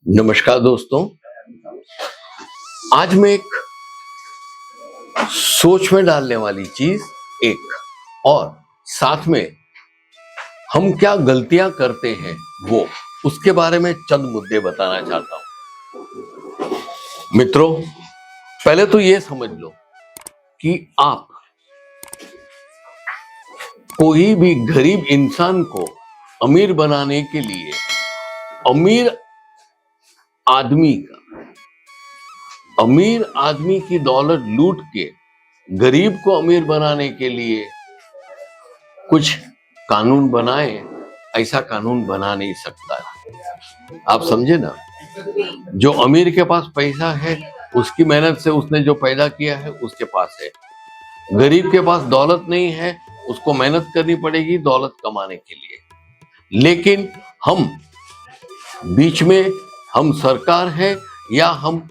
नमस्कार दोस्तों। आज मैं एक सोच में डालने वाली चीज और साथ में हम क्या गलतियां करते हैं वो उसके बारे में चंद मुद्दे बताना चाहता हूं। मित्रों, पहले तो ये समझ लो कि आप कोई भी गरीब इंसान को अमीर बनाने के लिए अमीर आदमी की दौलत लूट के गरीब को अमीर बनाने के लिए कुछ कानून बनाए, ऐसा कानून बना नहीं सकता। आप समझे ना। जो अमीर के पास पैसा है उसकी मेहनत से उसने जो पैदा किया है उसके पास है। गरीब के पास दौलत नहीं है, उसको मेहनत करनी पड़ेगी दौलत कमाने के लिए। लेकिन हम बीच में, हम सरकार है या हम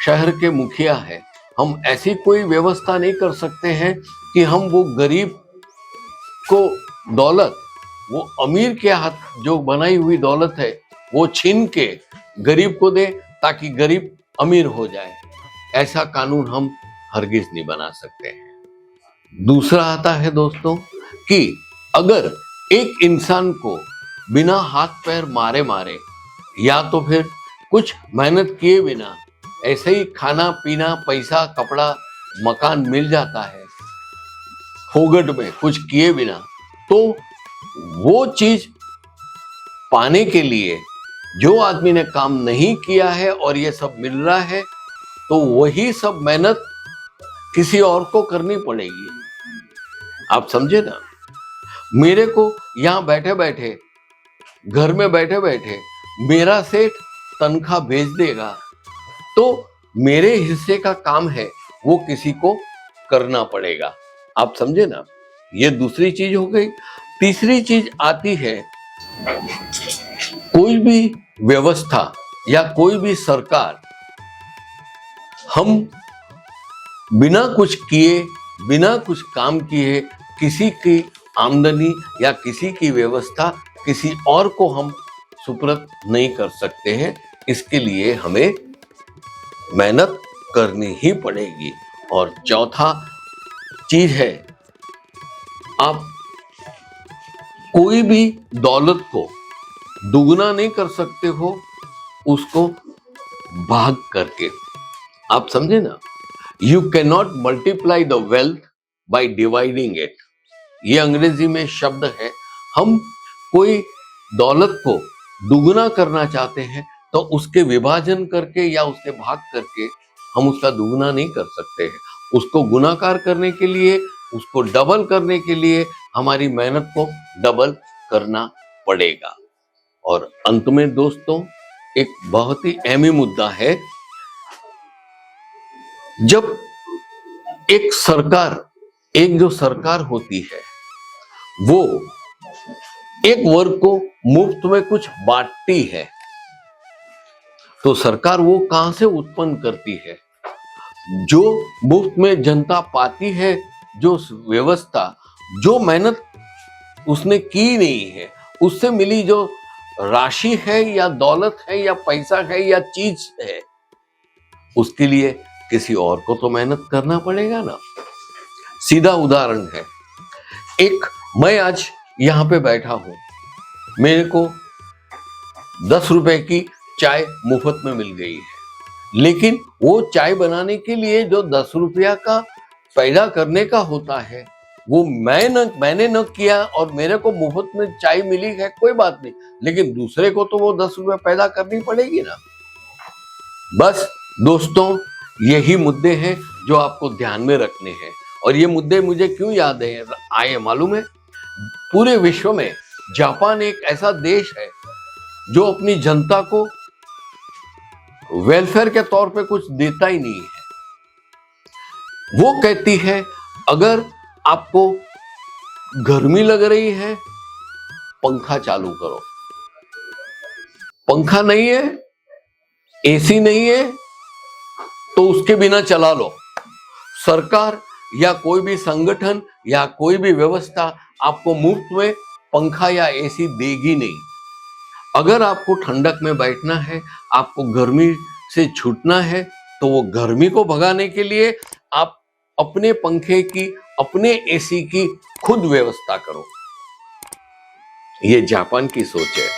शहर के मुखिया है, हम ऐसी कोई व्यवस्था नहीं कर सकते हैं कि हम वो गरीब को दौलत, वो अमीर के हाथ जो बनाई हुई दौलत है वो छीन के गरीब को दे ताकि गरीब अमीर हो जाए। ऐसा कानून हम हरगिज नहीं बना सकते हैं। दूसरा आता है दोस्तों कि अगर एक इंसान को बिना हाथ पैर मारे या तो फिर कुछ मेहनत किए बिना ऐसे ही खाना पीना, पैसा, कपड़ा, मकान मिल जाता है फोगट में कुछ किए बिना, तो वो चीज पाने के लिए जो आदमी ने काम नहीं किया है और ये सब मिल रहा है, तो वही सब मेहनत किसी और को करनी पड़ेगी। आप समझे ना। मेरे को यहां बैठे बैठे, घर में बैठे बैठे मेरा सेठ तनख्वाह भेज देगा, तो मेरे हिस्से का काम है वो किसी को करना पड़ेगा। आप समझे ना। ये दूसरी चीज हो गई। तीसरी चीज आती है, कोई भी व्यवस्था या कोई भी सरकार हम बिना कुछ किए, बिना कुछ काम किए किसी की आमदनी या किसी की व्यवस्था किसी और को हम सुपुर्द नहीं कर सकते हैं। इसके लिए हमें मेहनत करनी ही पड़ेगी। और चौथा चीज है, आप कोई भी दौलत को दुगना नहीं कर सकते हो उसको भाग करके। आप समझे ना। You can not multiply the wealth by dividing it. ये अंग्रेजी में शब्द है। हम कोई दौलत को दुगना करना चाहते हैं तो उसके विभाजन करके या उसके भाग करके हम उसका दुगना नहीं कर सकते हैं। उसको गुणाकार करने के लिए, उसको डबल करने के लिए हमारी मेहनत को डबल करना पड़ेगा। और अंत में दोस्तों एक बहुत ही अहम मुद्दा है। जब एक जो सरकार होती है वो एक वर्ग को मुफ्त में कुछ बांटती है, तो सरकार वो कहां से उत्पन्न करती है? जो मुफ्त में जनता पाती है, जो व्यवस्था, जो मेहनत उसने की नहीं है, उससे मिली जो राशि है या दौलत है या पैसा है या चीज है, उसके लिए किसी और को तो मेहनत करना पड़ेगा ना। सीधा उदाहरण है, मैं आज यहां पे बैठा हूं, मेरे को 10 रुपए की चाय मुफ्त में मिल गई है, लेकिन वो चाय बनाने के लिए जो 10 रुपया का पैदा करने का होता है वो मैंने न किया और मेरे को मुफ्त में चाय मिली है, कोई बात नहीं, लेकिन दूसरे को तो वो 10 रुपया पैदा करनी पड़ेगी ना। बस दोस्तों, यही मुद्दे हैं जो आपको ध्यान में रखने हैं। और ये मुद्दे मुझे क्यों याद आए मालूम है? पूरे विश्व में जापान एक ऐसा देश है जो अपनी जनता को वेलफेयर के तौर पे कुछ देता ही नहीं है। वो कहती है, अगर आपको गर्मी लग रही है पंखा चालू करो, पंखा नहीं है, एसी नहीं है, तो उसके बिना चला लो। सरकार या कोई भी संगठन या कोई भी व्यवस्था आपको मुफ्त में पंखा या एसी देगी नहीं। अगर आपको ठंडक में बैठना है, आपको गर्मी से छूटना है, तो वो गर्मी को भगाने के लिए आप अपने पंखे की, अपने एसी की खुद व्यवस्था करो। ये जापान की सोच है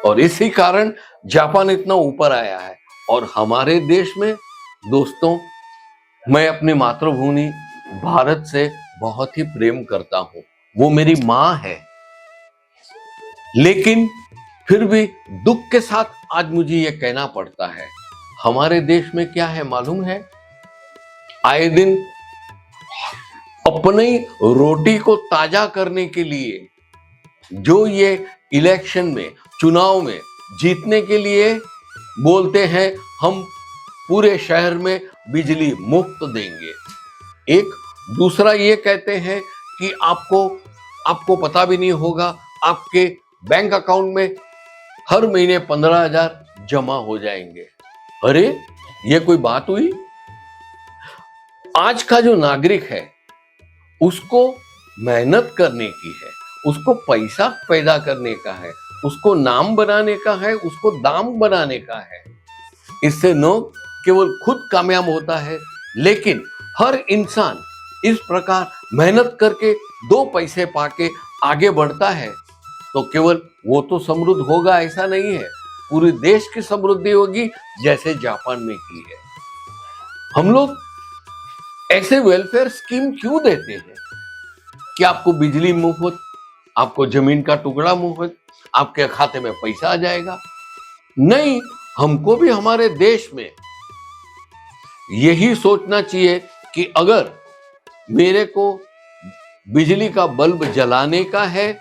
और इसी कारण जापान इतना ऊपर आया है। और हमारे देश में दोस्तों, मैं अपनी मातृभूमि भारत से बहुत ही प्रेम करता हूं, वो मेरी मां है। लेकिन फिर भी दुख के साथ आज मुझे ये कहना पड़ता है, हमारे देश में क्या है मालूम है? आए दिन अपनी रोटी को ताजा करने के लिए जो ये इलेक्शन में, चुनाव में जीतने के लिए बोलते हैं हम पूरे शहर में बिजली मुफ्त देंगे। एक दूसरा ये कहते हैं कि आपको पता भी नहीं होगा, आपके बैंक अकाउंट में हर महीने 15,000 जमा हो जाएंगे। अरे ये कोई बात हुई? आज का जो नागरिक है उसको मेहनत करने की है, उसको पैसा पैदा करने का है, उसको नाम बनाने का है, उसको दाम बनाने का है। इससे न केवल खुद कामयाब होता है, लेकिन हर इंसान इस प्रकार मेहनत करके 2 पैसे पाके आगे बढ़ता है तो केवल वो तो समृद्ध होगा ऐसा नहीं है, पूरे देश की समृद्धि होगी जैसे जापान में की है। हम लोग ऐसे वेलफेयर स्कीम क्यों देते हैं कि आपको बिजली मुफ्त, आपको जमीन का टुकड़ा मुफ्त, आपके खाते में पैसा आ जाएगा? नहीं, हमको भी हमारे देश में यही सोचना चाहिए कि अगर मेरे को बिजली का बल्ब जलाने का है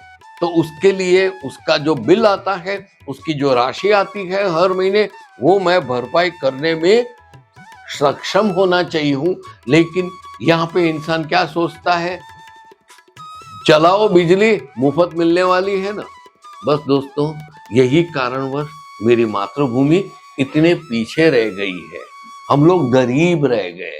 तो उसके लिए उसका जो बिल आता है, उसकी जो राशि आती है हर महीने, वो मैं भरपाई करने में सक्षम होना चाहिए हूं। लेकिन यहाँ पे इंसान क्या सोचता है, चलाओ बिजली मुफ्त मिलने वाली है ना। बस दोस्तों, यही कारणवश मेरी मातृभूमि इतने पीछे रह गई है, हम लोग गरीब रह गए।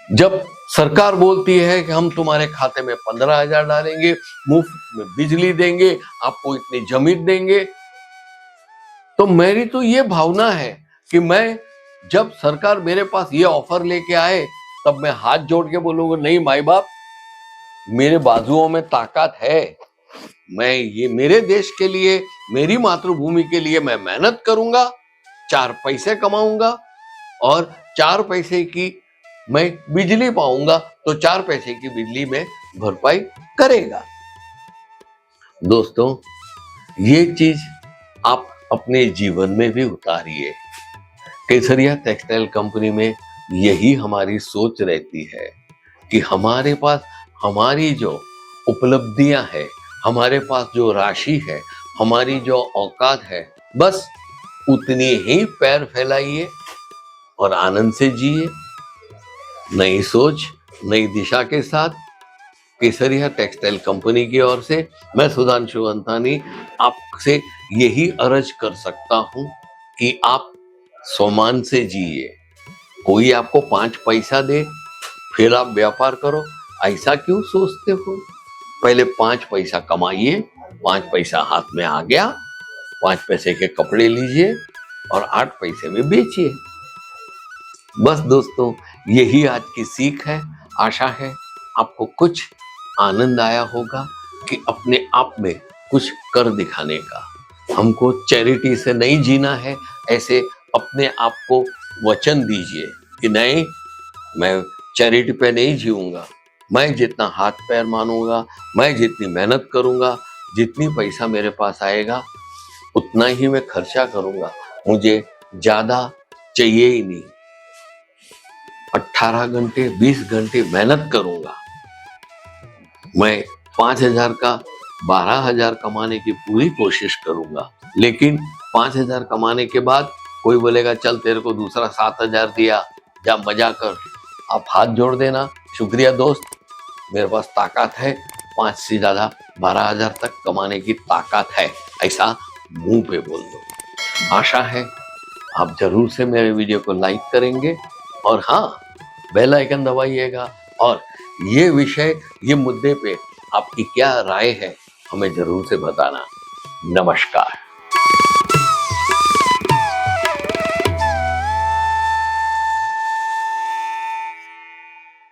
जब सरकार बोलती है कि हम तुम्हारे खाते में 15,000 डालेंगे, मुफ्त में बिजली देंगे, आपको इतनी जमीन देंगे, तो मेरी तो ये भावना है कि मैं जब सरकार मेरे पास ये ऑफर लेके आए तब मैं हाथ जोड़ के बोलूंगा, नहीं माई बाप, मेरे बाजुओं में ताकत है, मैं ये मेरे देश के लिए, मेरी मातृभूमि के लिए मैं मेहनत करूंगा, 4 पैसे कमाऊंगा और 4 पैसे की मैं बिजली पाऊंगा तो 4 पैसे की बिजली में भरपाई करेगा। दोस्तों, ये चीज आप अपने जीवन में भी उतारिए। केसरिया टेक्सटाइल कंपनी में यही हमारी सोच रहती है कि हमारे पास हमारी जो उपलब्धियां है, हमारे पास जो राशि है, हमारी जो औकात है, बस उतनी ही पैर फैलाइए और आनंद से जिए। नई सोच, नई दिशा के साथ केसरिया टेक्सटाइल कंपनी की ओर से मैं सुधांशु अंतानी आपसे यही अर्ज कर सकता हूं कि आप सम्मान से जिए। कोई आपको 5 पैसा दे फिर आप व्यापार करो, ऐसा क्यों सोचते हो? पहले 5 पैसा कमाइए, 5 पैसा हाथ में आ गया, 5 पैसे के कपड़े लीजिए और 8 पैसे में बेचिए। बस दोस्तों, यही आज की सीख है। आशा है आपको कुछ आनंद आया होगा कि अपने आप में कुछ कर दिखाने का। हमको चैरिटी से नहीं जीना है, ऐसे अपने आप को वचन दीजिए कि नहीं, मैं चैरिटी पे नहीं जीऊंगा, मैं जितना हाथ पैर मानूंगा, मैं जितनी मेहनत करूंगा, जितनी पैसा मेरे पास आएगा उतना ही मैं खर्चा करूंगा, मुझे ज्यादा चाहिए ही नहीं। 18 घंटे 20 घंटे मेहनत करूंगा, मैं 5,000 का 12,000 कमाने की पूरी कोशिश करूंगा। लेकिन 5,000 कमाने के बाद कोई बोलेगा चल तेरे को दूसरा 7,000 दिया, जा मजा कर। आप हाथ जोड़ देना, शुक्रिया दोस्त, मेरे पास ताकत है, 5 से ज्यादा 12,000 तक कमाने की ताकत है, ऐसा मुंह पे बोल दो। आशा है आप जरूर से मेरे वीडियो को लाइक करेंगे और हाँ, बेल आइकन दबाइएगा और ये विषय, ये मुद्दे पे आपकी क्या राय है हमें जरूर से बताना। नमस्कार।